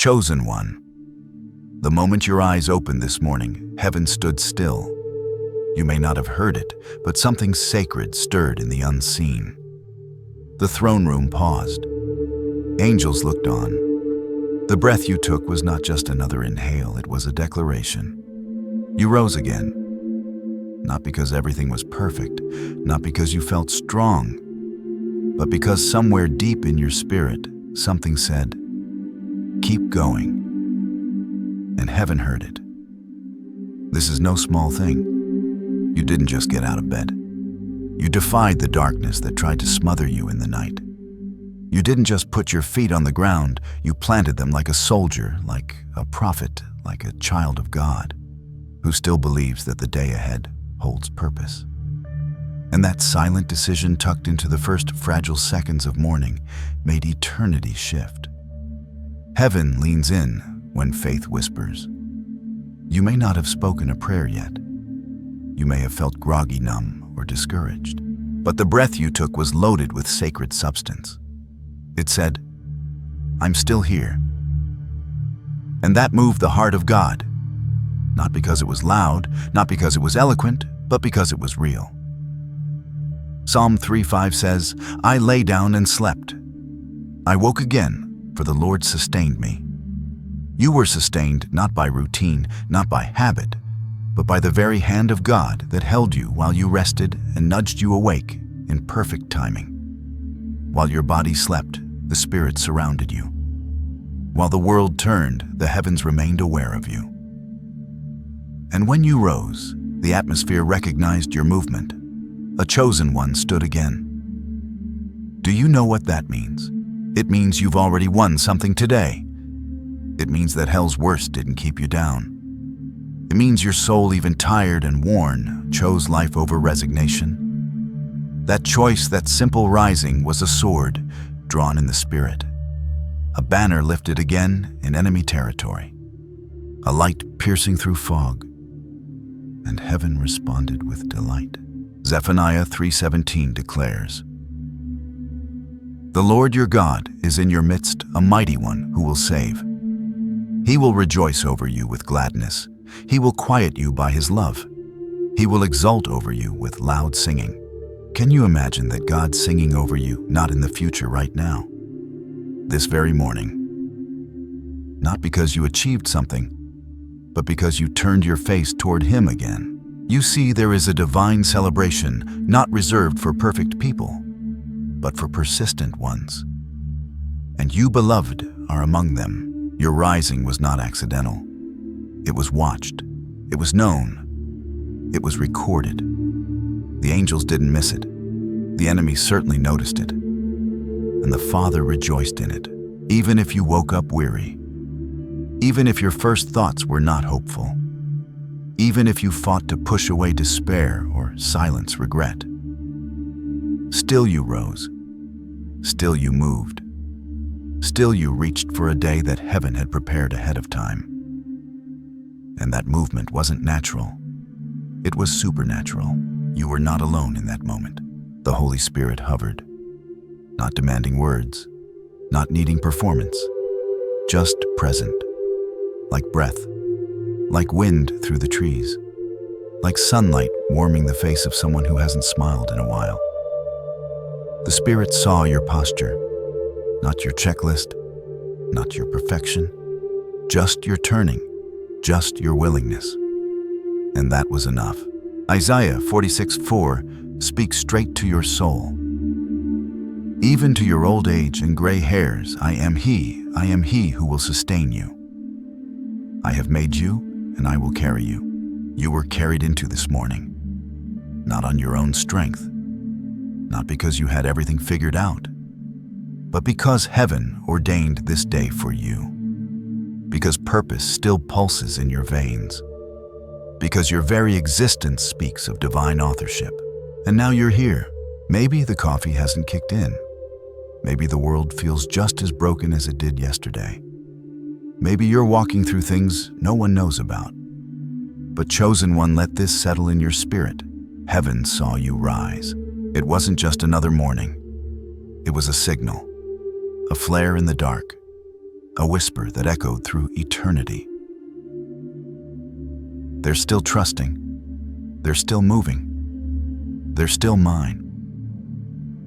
Chosen one. The moment your eyes opened this morning, heaven stood still. You may not have heard it, but something sacred stirred in the unseen. The throne room paused. Angels looked on. The breath you took was not just another inhale, it was a declaration. You rose again. Not because everything was perfect, not because you felt strong, but because somewhere deep in your spirit, something said, "Keep going." And heaven heard it. This is no small thing. You didn't just get out of bed. You defied the darkness that tried to smother you in the night. You didn't just put your feet on the ground, you planted them like a soldier, like a prophet, like a child of God, who still believes that the day ahead holds purpose. And that silent decision tucked into the first fragile seconds of morning made eternity shift. Heaven leans in when faith whispers. You may not have spoken a prayer yet. You may have felt groggy, numb, or discouraged. But the breath you took was loaded with sacred substance. It said, "I'm still here." And that moved the heart of God. Not because it was loud, not because it was eloquent, but because it was real. Psalm 3:5 says, "I lay down and slept. I woke again, for the Lord sustained me." You were sustained not by routine, not by habit, but by the very hand of God that held you while you rested and nudged you awake in perfect timing. While your body slept, the Spirit surrounded you. While the world turned, the heavens remained aware of you. And when you rose, the atmosphere recognized your movement. A chosen one stood again. Do you know what that means? It means you've already won something today. It means that hell's worst didn't keep you down. It means your soul, even tired and worn, chose life over resignation. That choice, that simple rising, was a sword drawn in the Spirit. A banner lifted again in enemy territory. A light piercing through fog. And heaven responded with delight. Zephaniah 3:17 declares, "The Lord your God is in your midst, a mighty one who will save. He will rejoice over you with gladness. He will quiet you by his love. He will exult over you with loud singing." Can you imagine that God singing over you, not in the future right now? This very morning. Not because you achieved something, but because you turned your face toward him again. You see, there is a divine celebration not reserved for perfect people, but for persistent ones. And you, beloved, are among them. Your rising was not accidental. It was watched. It was known. It was recorded. The angels didn't miss it. The enemy certainly noticed it. And the Father rejoiced in it, even if you woke up weary. Even if your first thoughts were not hopeful. Even if you fought to push away despair or silence regret. Still you rose. Still you moved. Still you reached for a day that heaven had prepared ahead of time. And that movement wasn't natural. It was supernatural. You were not alone in that moment. The Holy Spirit hovered, not demanding words, not needing performance, just present, like breath, like wind through the trees, like sunlight warming the face of someone who hasn't smiled in a while. The Spirit saw your posture, not your checklist, not your perfection, just your turning, just your willingness. And that was enough. Isaiah 46:4 speaks straight to your soul. Even to your old age and gray hairs, I am he who will sustain you. I have made you, and I will carry you. You were carried into this morning, not on your own strength, not because you had everything figured out, but because heaven ordained this day for you. Because purpose still pulses in your veins. Because your very existence speaks of divine authorship. And now you're here. Maybe the coffee hasn't kicked in. Maybe the world feels just as broken as it did yesterday. Maybe you're walking through things no one knows about. But chosen one, let this settle in your spirit. Heaven saw you rise. It wasn't just another morning. It was a signal, a flare in the dark, a whisper that echoed through eternity. They're still trusting. They're still moving. They're still mine.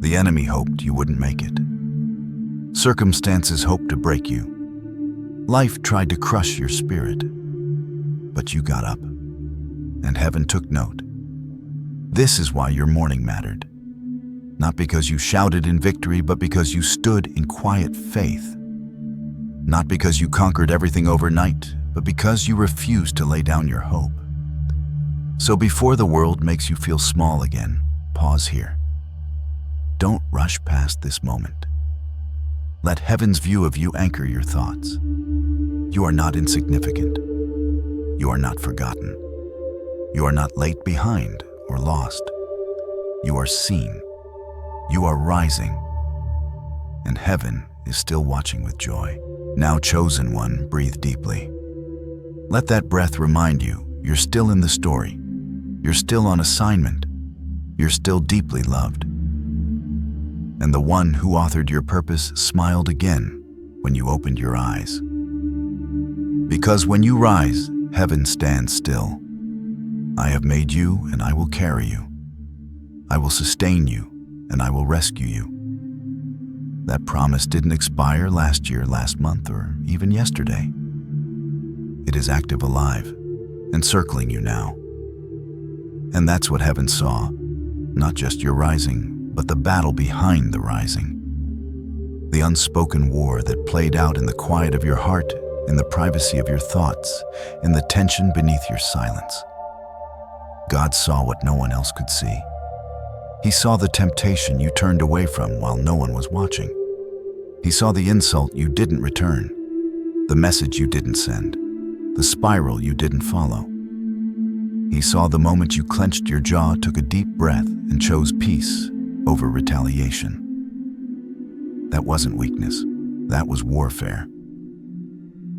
The enemy hoped you wouldn't make it. Circumstances hoped to break you. Life tried to crush your spirit. But you got up, and heaven took note. This is why your mourning mattered. Not because you shouted in victory, but because you stood in quiet faith. Not because you conquered everything overnight, but because you refused to lay down your hope. So before the world makes you feel small again, pause here. Don't rush past this moment. Let heaven's view of you anchor your thoughts. You are not insignificant. You are not forgotten. You are not late behind or lost. You are seen. You are rising. And heaven is still watching with joy. Now, chosen one, breathe deeply. Let that breath remind you you're still in the story. You're still on assignment. You're still deeply loved. And the one who authored your purpose smiled again when you opened your eyes. Because when you rise, heaven stands still. I have made you, and I will carry you. I will sustain you, and I will rescue you. That promise didn't expire last year, last month, or even yesterday. It is active, alive, encircling you now. And that's what heaven saw, not just your rising, but the battle behind the rising. The unspoken war that played out in the quiet of your heart, in the privacy of your thoughts, in the tension beneath your silence. God saw what no one else could see. He saw the temptation you turned away from while no one was watching. He saw the insult you didn't return, the message you didn't send, the spiral you didn't follow. He saw the moment you clenched your jaw, took a deep breath, and chose peace over retaliation. That wasn't weakness. That was warfare.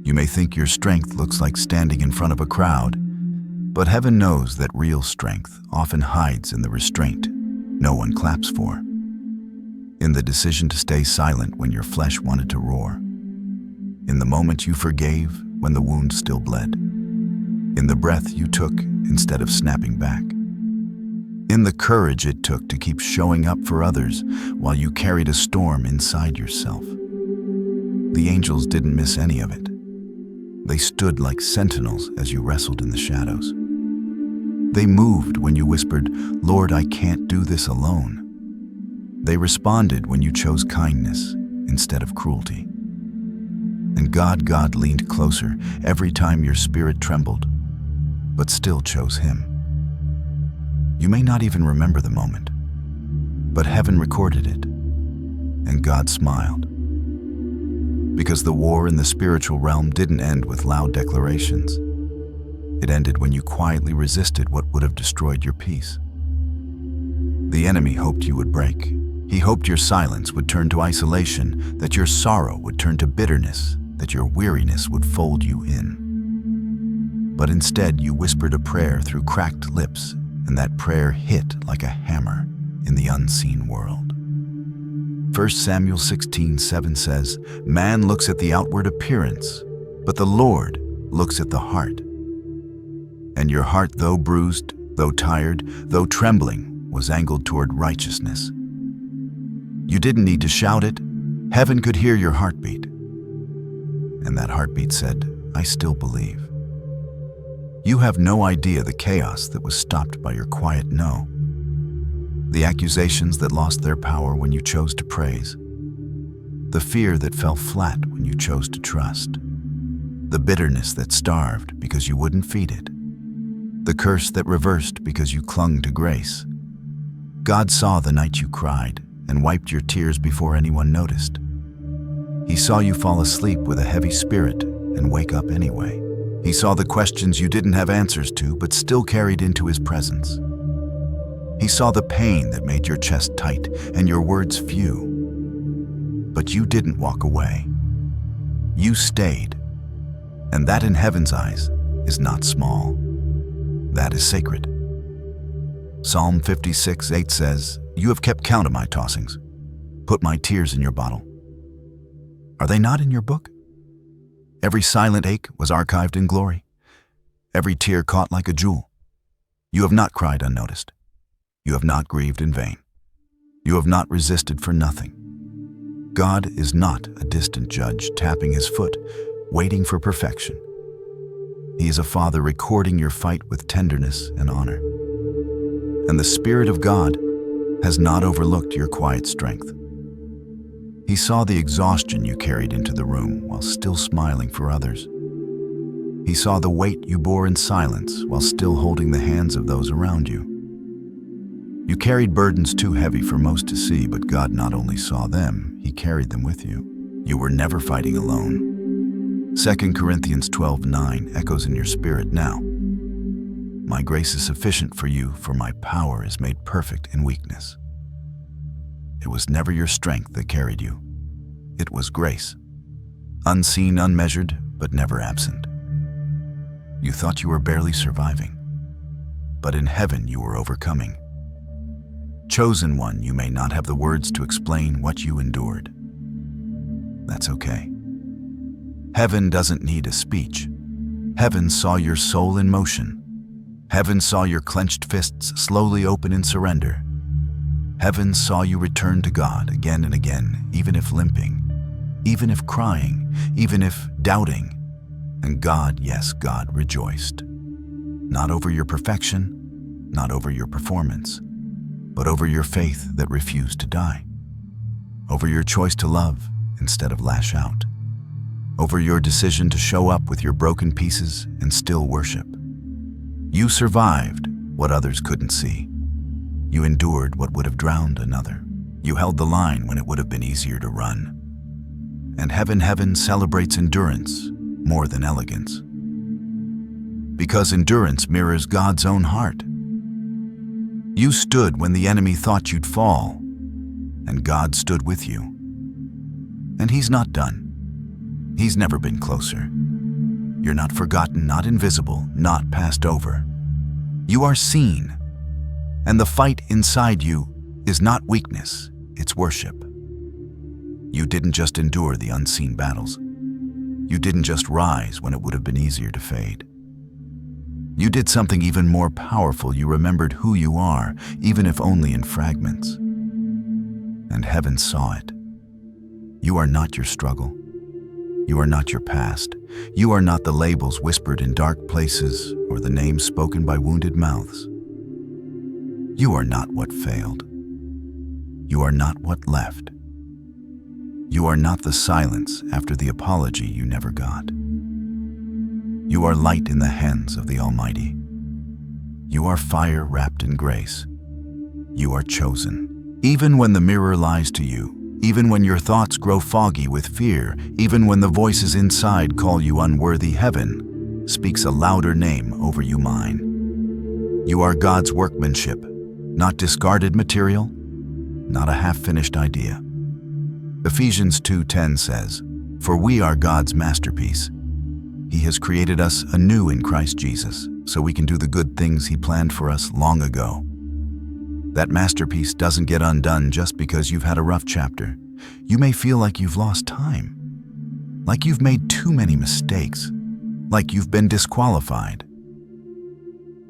You may think your strength looks like standing in front of a crowd, but heaven knows that real strength often hides in the restraint no one claps for, in the decision to stay silent when your flesh wanted to roar, in the moment you forgave when the wound still bled, in the breath you took instead of snapping back, in the courage it took to keep showing up for others while you carried a storm inside yourself. The angels didn't miss any of it. They stood like sentinels as you wrestled in the shadows. They moved when you whispered, "Lord, I can't do this alone." They responded when you chose kindness instead of cruelty. And God leaned closer every time your spirit trembled, but still chose Him. You may not even remember the moment, but heaven recorded it, and God smiled. Because the war in the spiritual realm didn't end with loud declarations. It ended when you quietly resisted what would have destroyed your peace. The enemy hoped you would break. He hoped your silence would turn to isolation, that your sorrow would turn to bitterness, that your weariness would fold you in. But instead, you whispered a prayer through cracked lips, and that prayer hit like a hammer in the unseen world. 1 Samuel 16:7 says, "Man looks at the outward appearance, but the Lord looks at the heart." And your heart, though bruised, though tired, though trembling, was angled toward righteousness. You didn't need to shout it. Heaven could hear your heartbeat. And that heartbeat said, "I still believe." You have no idea the chaos that was stopped by your quiet no. The accusations that lost their power when you chose to praise. The fear that fell flat when you chose to trust. The bitterness that starved because you wouldn't feed it. The curse that reversed because you clung to grace. God saw the night you cried and wiped your tears before anyone noticed. He saw you fall asleep with a heavy spirit and wake up anyway. He saw the questions you didn't have answers to but still carried into His presence. He saw the pain that made your chest tight and your words few. But you didn't walk away. You stayed. And that in heaven's eyes is not small. That is sacred. Psalm 56:8 says, "You have kept count of my tossings, put my tears in your bottle." Are they not in your book? Every silent ache was archived in glory, every tear caught like a jewel. You have not cried unnoticed. You have not grieved in vain. You have not resisted for nothing. God is not a distant judge tapping his foot, waiting for perfection. He is a father recording your fight with tenderness and honor. And the Spirit of God has not overlooked your quiet strength. He saw the exhaustion you carried into the room while still smiling for others. He saw the weight you bore in silence while still holding the hands of those around you. You carried burdens too heavy for most to see, but God not only saw them, he carried them with you. You were never fighting alone. 2 Corinthians 12:9 echoes in your spirit now. My grace is sufficient for you, for my power is made perfect in weakness. It was never your strength that carried you. It was grace. Unseen, unmeasured, but never absent. You thought you were barely surviving, but in heaven you were overcoming. Chosen one, you may not have the words to explain what you endured. That's okay. Heaven doesn't need a speech. Heaven saw your soul in motion. Heaven saw your clenched fists slowly open in surrender. Heaven saw you return to God again and again, even if limping, even if crying, even if doubting. And God, yes, God rejoiced. Not over your perfection, not over your performance, but over your faith that refused to die. Over your choice to love instead of lash out. Over your decision to show up with your broken pieces and still worship. You survived what others couldn't see. You endured what would have drowned another. You held the line when it would have been easier to run. And heaven celebrates endurance more than elegance. Because endurance mirrors God's own heart. You stood when the enemy thought you'd fall, and God stood with you. And he's not done. He's never been closer. You're not forgotten, not invisible, not passed over. You are seen. And the fight inside you is not weakness, it's worship. You didn't just endure the unseen battles. You didn't just rise when it would have been easier to fade. You did something even more powerful. You remembered who you are, even if only in fragments. And heaven saw it. You are not your struggle. You are not your past. You are not the labels whispered in dark places or the names spoken by wounded mouths. You are not what failed. You are not what left. You are not the silence after the apology you never got. You are light in the hands of the Almighty. You are fire wrapped in grace. You are chosen. Even when the mirror lies to you, even when your thoughts grow foggy with fear, even when the voices inside call you unworthy, heaven speaks a louder name over you, mine. You are God's workmanship, not discarded material, not a half-finished idea. Ephesians 2:10 says, "For we are God's masterpiece. He has created us anew in Christ Jesus, so we can do the good things He planned for us long ago." That masterpiece doesn't get undone just because you've had a rough chapter. You may feel like you've lost time, like you've made too many mistakes, like you've been disqualified.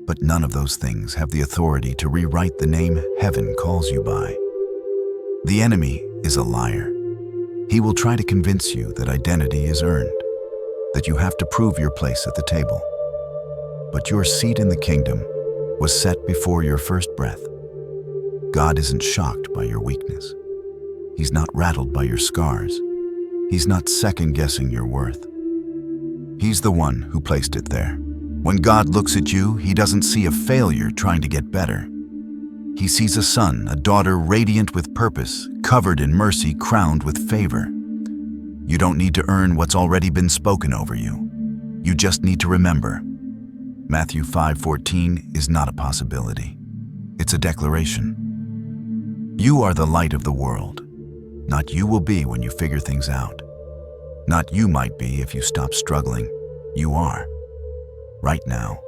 But none of those things have the authority to rewrite the name heaven calls you by. The enemy is a liar. He will try to convince you that identity is earned, that you have to prove your place at the table. But your seat in the kingdom was set before your first breath. God isn't shocked by your weakness. He's not rattled by your scars. He's not second-guessing your worth. He's the one who placed it there. When God looks at you, He doesn't see a failure trying to get better. He sees a son, a daughter radiant with purpose, covered in mercy, crowned with favor. You don't need to earn what's already been spoken over you. You just need to remember. Matthew 5:14 is not a possibility. It's a declaration. You are the light of the world. Not you will be when you figure things out. Not you might be if you stop struggling. You are. Right now.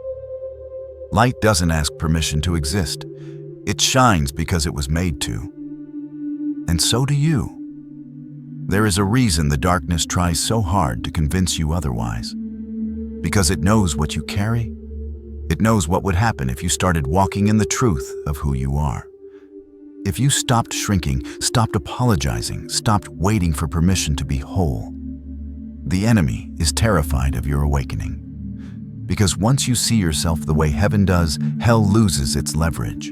Light doesn't ask permission to exist. It shines because it was made to. And so do you. There is a reason the darkness tries so hard to convince you otherwise. Because it knows what you carry. It knows what would happen if you started walking in the truth of who you are. If you stopped shrinking, stopped apologizing, stopped waiting for permission to be whole. The enemy is terrified of your awakening. Because once you see yourself the way heaven does, hell loses its leverage.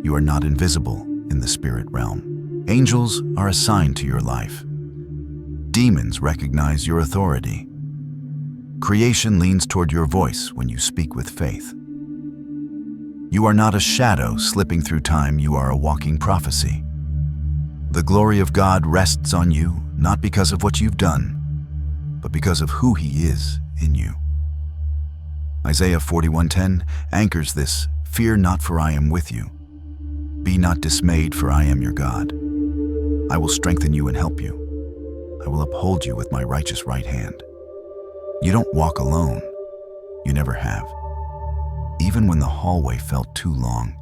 You are not invisible in the spirit realm. Angels are assigned to your life. Demons recognize your authority. Creation leans toward your voice when you speak with faith. You are not a shadow slipping through time, you are a walking prophecy. The glory of God rests on you, not because of what you've done, but because of who He is in you. Isaiah 41:10 anchors this, "Fear not, for I am with you. Be not dismayed, for I am your God. I will strengthen you and help you. I will uphold you with my righteous right hand." You don't walk alone. You never have. Even when the hallway felt too long.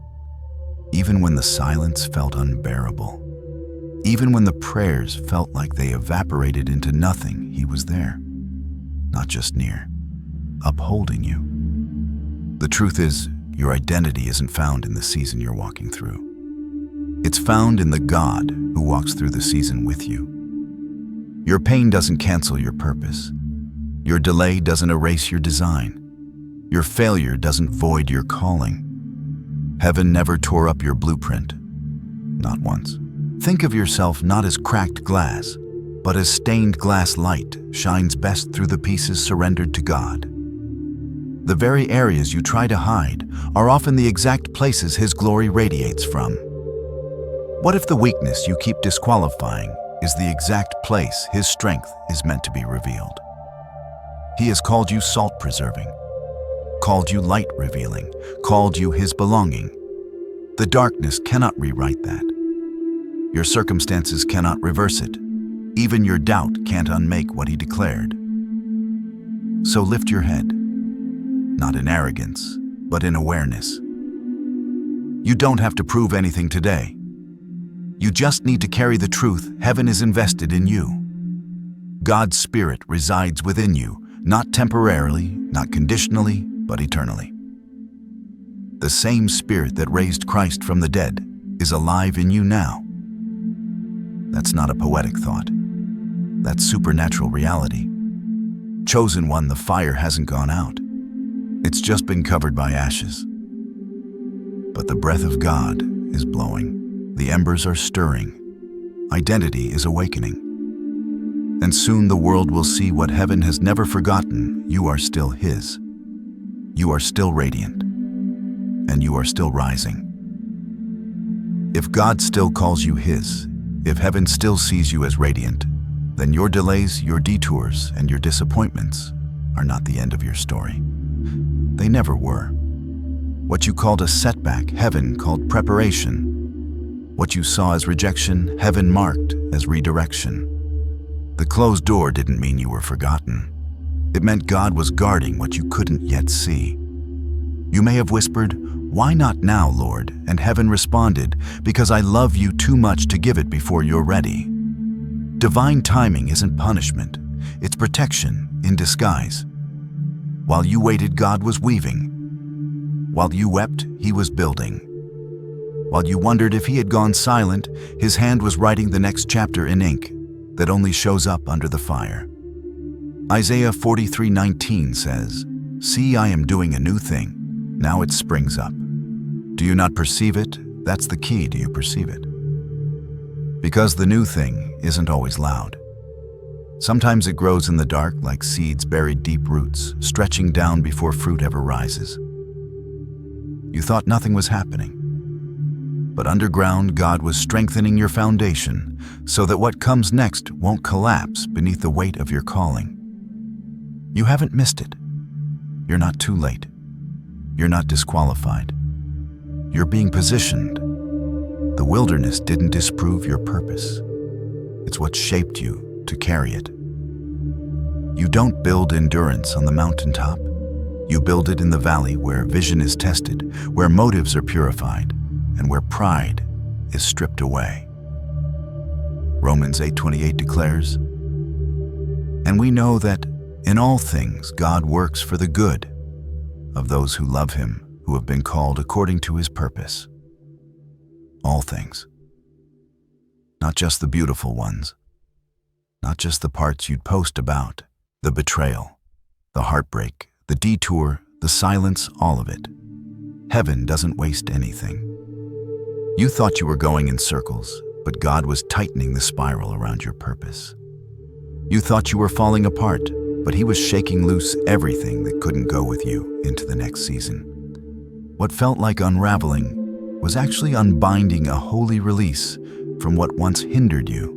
Even when the silence felt unbearable. Even when the prayers felt like they evaporated into nothing, He was there. Not just near, upholding you. The truth is, your identity isn't found in the season you're walking through. It's found in the God who walks through the season with you. Your pain doesn't cancel your purpose. Your delay doesn't erase your design. Your failure doesn't void your calling. Heaven never tore up your blueprint. Not once. Think of yourself not as cracked glass, but as stained glass light shines best through the pieces surrendered to God. The very areas you try to hide are often the exact places His glory radiates from. What if the weakness you keep disqualifying is the exact place His strength is meant to be revealed? He has called you salt-preserving, called you light-revealing, called you His belonging. The darkness cannot rewrite that. Your circumstances cannot reverse it. Even your doubt can't unmake what He declared. So lift your head, not in arrogance, but in awareness. You don't have to prove anything today. You just need to carry the truth heaven is invested in you. God's Spirit resides within you, not temporarily, not conditionally, but eternally. The same Spirit that raised Christ from the dead is alive in you now. That's not a poetic thought. That's supernatural reality. Chosen one, the fire hasn't gone out. It's just been covered by ashes. But the breath of God is blowing. The embers are stirring. Identity is awakening. And soon the world will see what heaven has never forgotten. You are still His. You are still radiant. And you are still rising. If God still calls you His, if heaven still sees you as radiant, then your delays, your detours, and your disappointments are not the end of your story. They never were. What you called a setback, heaven called preparation. What you saw as rejection, heaven marked as redirection. The closed door didn't mean you were forgotten. It meant God was guarding what you couldn't yet see. You may have whispered, "Why not now, Lord?" And heaven responded, "Because I love you too much to give it before you're ready." Divine timing isn't punishment, it's protection in disguise. While you waited, God was weaving. While you wept, He was building. While you wondered if He had gone silent, His hand was writing the next chapter in ink that only shows up under the fire. Isaiah 43:19 says, "See, I am doing a new thing. Now it springs up. Do you not perceive it?" That's the key. Do you perceive it? Because the new thing isn't always loud. Sometimes it grows in the dark like seeds buried deep roots, stretching down before fruit ever rises. You thought nothing was happening. But underground, God was strengthening your foundation so that what comes next won't collapse beneath the weight of your calling. You haven't missed it. You're not too late. You're not disqualified. You're being positioned. The wilderness didn't disprove your purpose. It's what shaped you to carry it. You don't build endurance on the mountaintop. You build it in the valley where vision is tested, where motives are purified, and where pride is stripped away. Romans 8:28 declares, "And we know that in all things God works for the good of those who love him, who have been called according to his purpose." All things. Not just the beautiful ones. Not just the parts you'd post about. The betrayal, the heartbreak, the detour, the silence, all of it. Heaven doesn't waste anything. You thought you were going in circles, but God was tightening the spiral around your purpose. You thought you were falling apart, but he was shaking loose everything that couldn't go with you into the next season. What felt like unraveling was actually unbinding a holy release from what once hindered you.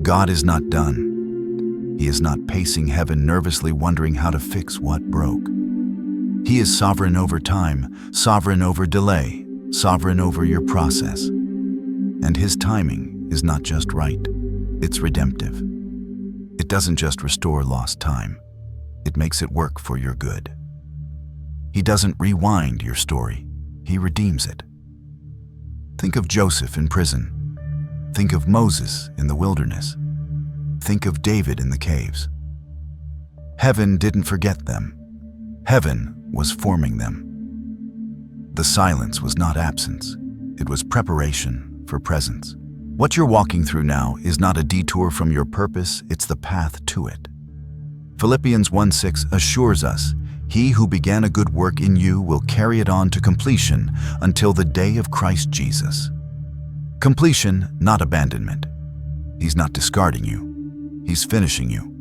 God is not done. He is not pacing heaven nervously wondering how to fix what broke. He is sovereign over time, sovereign over delay, sovereign over your process. And his timing is not just right, it's redemptive. It doesn't just restore lost time, it makes it work for your good. He doesn't rewind your story, he redeems it. Think of Joseph in prison. Think of Moses in the wilderness. Think of David in the caves. Heaven didn't forget them. Heaven was forming them. The silence was not absence. It was preparation for presence. What you're walking through now is not a detour from your purpose, it's the path to it. Philippians 1:6 assures us, "He who began a good work in you will carry it on to completion until the day of Christ Jesus." Completion, not abandonment. He's not discarding you. He's finishing you.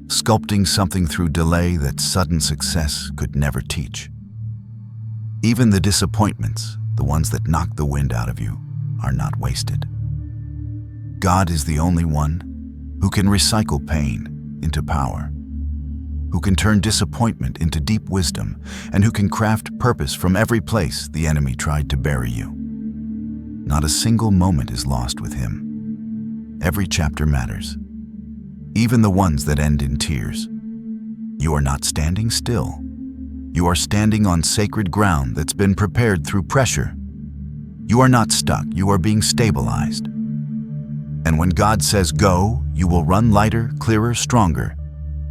Sculpting something through delay that sudden success could never teach. Even the disappointments, the ones that knock the wind out of you, are not wasted. God is the only one who can recycle pain into power, who can turn disappointment into deep wisdom, and who can craft purpose from every place the enemy tried to bury you. Not a single moment is lost with him. Every chapter matters, even the ones that end in tears. You are not standing still. You are standing on sacred ground that's been prepared through pressure. You are not stuck, you are being stabilized. And when God says go, you will run lighter, clearer, stronger,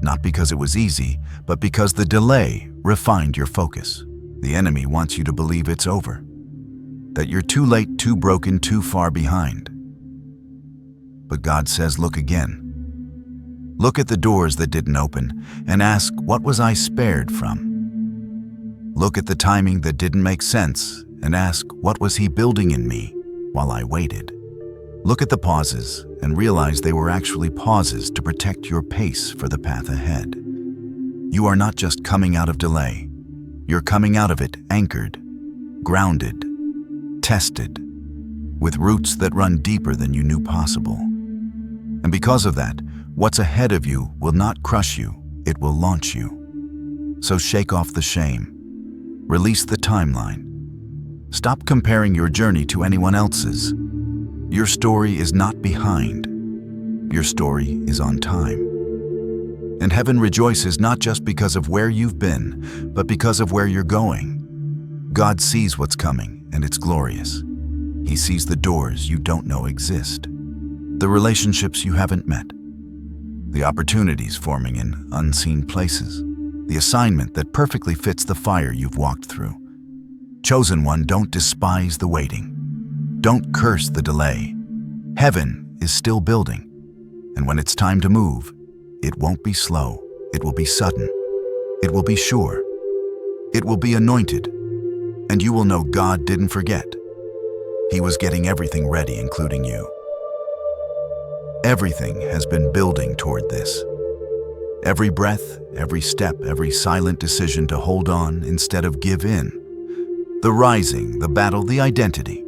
not because it was easy, but because the delay refined your focus. The enemy wants you to believe it's over, that you're too late, too broken, too far behind. But God says, look again. Look at the doors that didn't open and ask, what was I spared from? Look at the timing that didn't make sense and ask, what was he building in me while I waited? Look at the pauses and realize they were actually pauses to protect your pace for the path ahead. You are not just coming out of delay. You're coming out of it anchored, grounded, tested, with roots that run deeper than you knew possible. And because of that, what's ahead of you will not crush you, it will launch you. So shake off the shame. Release the timeline. Stop comparing your journey to anyone else's. Your story is not behind. Your story is on time. And heaven rejoices not just because of where you've been, but because of where you're going. God sees what's coming, and it's glorious. He sees the doors you don't know exist, the relationships you haven't met, the opportunities forming in unseen places, the assignment that perfectly fits the fire you've walked through. Chosen one, don't despise the waiting. Don't curse the delay. Heaven is still building, and when it's time to move, it won't be slow, it will be sudden, it will be sure, it will be anointed, and you will know God didn't forget. He was getting everything ready, including you. Everything has been building toward this. Every breath, every step, every silent decision to hold on instead of give in. The rising, the battle, the identity.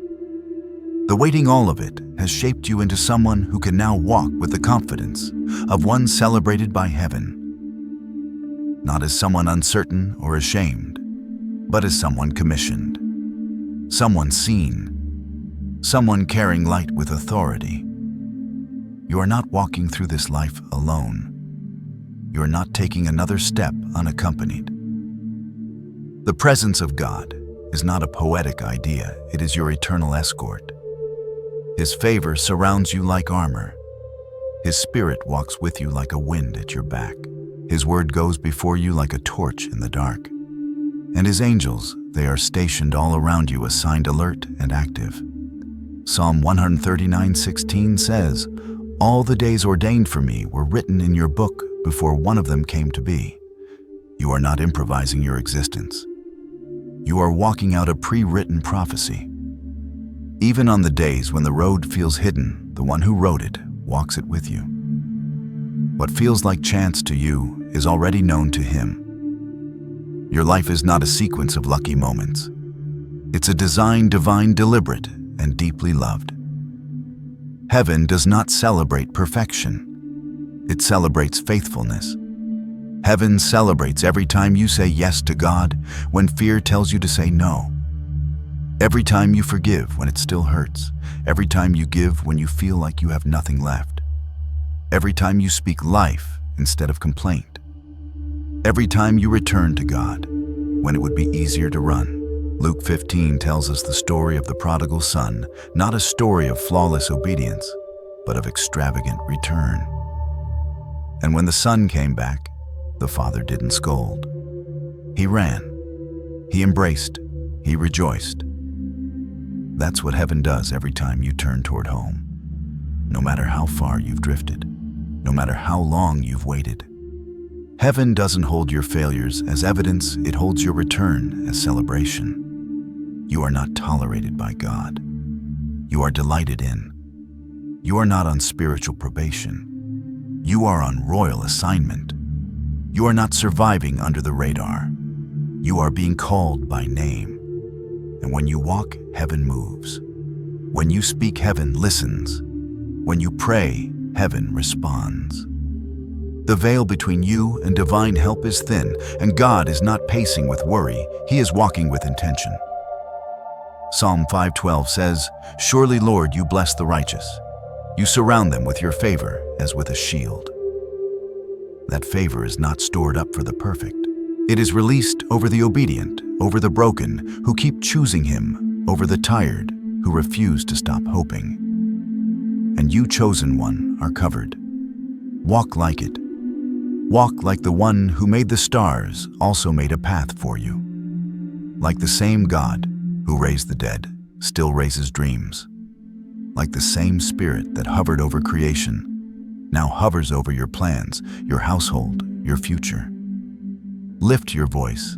The waiting, all of it, has shaped you into someone who can now walk with the confidence of one celebrated by heaven. Not as someone uncertain or ashamed, but as someone commissioned. Someone seen. Someone carrying light with authority. You are not walking through this life alone. You are not taking another step unaccompanied. The presence of God is not a poetic idea, it is your eternal escort. His favor surrounds you like armor. His spirit walks with you like a wind at your back. His word goes before you like a torch in the dark. And his angels, they are stationed all around you, assigned alert and active. Psalm 139:16 says, "All the days ordained for me were written in your book before one of them came to be." You are not improvising your existence. You are walking out a pre-written prophecy. Even on the days when the road feels hidden, the one who wrote it walks it with you. What feels like chance to you is already known to him. Your life is not a sequence of lucky moments. It's a design, divine, deliberate, and deeply loved. Heaven does not celebrate perfection. It celebrates faithfulness. Heaven celebrates every time you say yes to God when fear tells you to say no. Every time you forgive when it still hurts. Every time you give when you feel like you have nothing left. Every time you speak life instead of complaint. Every time you return to God when it would be easier to run. Luke 15 tells us the story of the prodigal son, not a story of flawless obedience, but of extravagant return. And when the son came back, the father didn't scold. He ran. He embraced. He rejoiced. That's what heaven does every time you turn toward home. No matter how far you've drifted, no matter how long you've waited. Heaven doesn't hold your failures as evidence, it holds your return as celebration. You are not tolerated by God. You are delighted in. You are not on spiritual probation. You are on royal assignment. You are not surviving under the radar. You are being called by name. And when you walk, heaven moves. When you speak, heaven listens. When you pray, heaven responds. The veil between you and divine help is thin, and God is not pacing with worry, He is walking with intention. Psalm 5:12 says, "Surely, Lord, you bless the righteous. You surround them with your favor as with a shield." That favor is not stored up for the perfect. It is released over the obedient, over the broken, who keep choosing Him, over the tired, who refuse to stop hoping. And you, chosen one, are covered. Walk like it. Walk like the one who made the stars also made a path for you. Like the same God who raised the dead still raises dreams. Like the same Spirit that hovered over creation now hovers over your plans, your household, your future. Lift your voice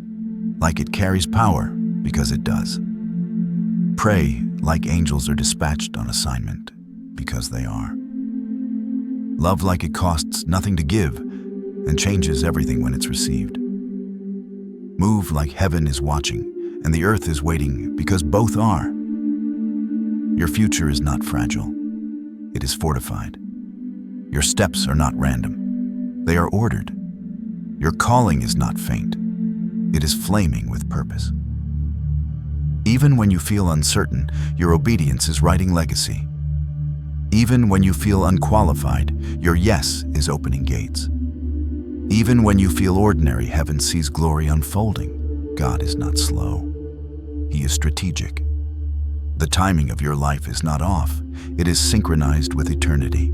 like it carries power, because it does. Pray like angels are dispatched on assignment, because they are. Love like it costs nothing to give and changes everything when it's received. Move like heaven is watching and the earth is waiting, because both are. Your future is not fragile. It is fortified. Your steps are not random. They are ordered. Your calling is not faint. It is flaming with purpose. Even when you feel uncertain, your obedience is writing legacy. Even when you feel unqualified, your yes is opening gates. Even when you feel ordinary, heaven sees glory unfolding. God is not slow. He is strategic. The timing of your life is not off. It is synchronized with eternity.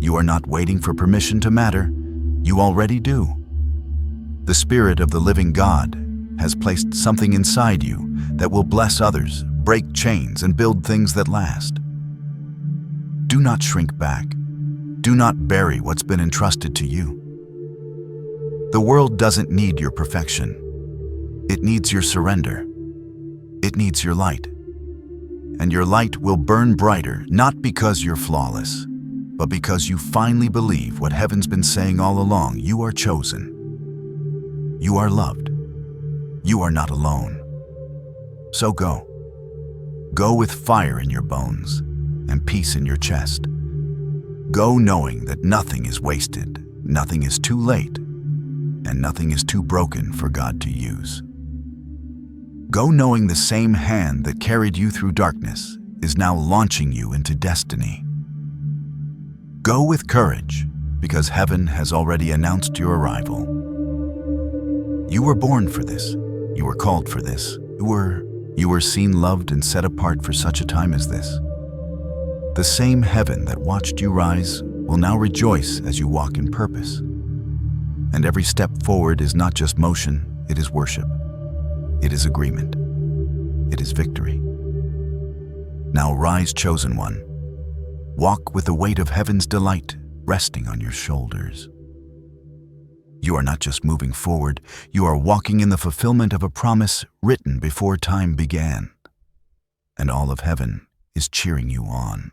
You are not waiting for permission to matter. You already do. The Spirit of the living God has placed something inside you that will bless others, break chains, and build things that last. Do not shrink back. Do not bury what's been entrusted to you. The world doesn't need your perfection. It needs your surrender. It needs your light. And your light will burn brighter, not because you're flawless, but because you finally believe what heaven's been saying all along. You are chosen. You are loved. You are not alone. So go. Go with fire in your bones and peace in your chest. Go knowing that nothing is wasted, nothing is too late, and nothing is too broken for God to use. Go knowing the same hand that carried you through darkness is now launching you into destiny. Go with courage, because heaven has already announced your arrival. You were born for this. You were called for this. You were seen, loved, and set apart for such a time as this. The same heaven that watched you rise will now rejoice as you walk in purpose. And every step forward is not just motion, it is worship. It is agreement. It is victory. Now rise, chosen one. Walk with the weight of heaven's delight resting on your shoulders. You are not just moving forward, you are walking in the fulfillment of a promise written before time began. And all of heaven is cheering you on.